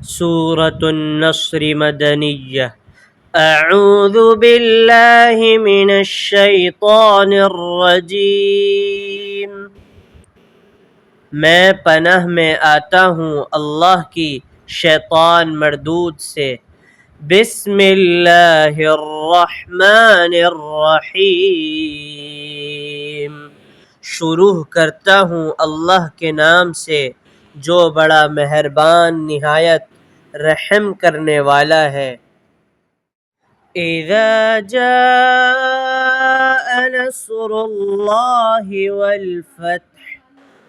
سورة النصر مدنیہ۔ اعوذ باللہ من الشیطان الرجیم۔ میں پناہ میں آتا ہوں اللہ کی شیطان مردود سے۔ بسم اللہ الرحمن الرحیم۔ شروع کرتا ہوں اللہ کے نام سے جو بڑا مہربان نہایت رحم کرنے والا ہے۔ اذا جاء نصر اللہ والفتح،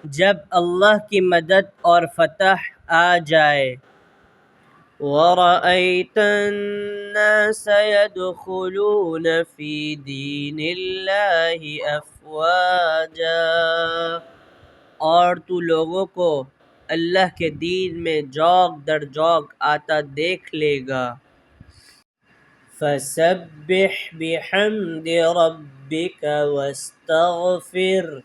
جب اللہ کی مدد اور فتح آ جائے۔ وَرَأَيْتَ النَّاسَ يَدْخُلُونَ فِي دِينِ اللَّهِ أَفْوَاجًا، اور تو لوگوں کو اللہ کے دین میں جوق در جوق آتا دیکھ لے گا۔ فَسَبِّحْ بِحَمْدِ رَبِّكَ وَاسْتَغْفِرْ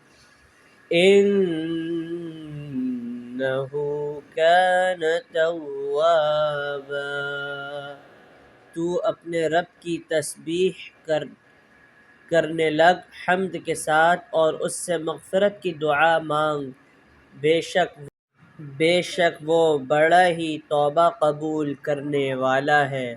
إِنَّهُ كَانَ تَوَّابًا۔ تو اپنے رب کی تسبیح کرنے لگ حمد کے ساتھ اور اس سے مغفرت کی دعا مانگ، بے شک وہ بڑا ہی توبہ قبول کرنے والا ہے۔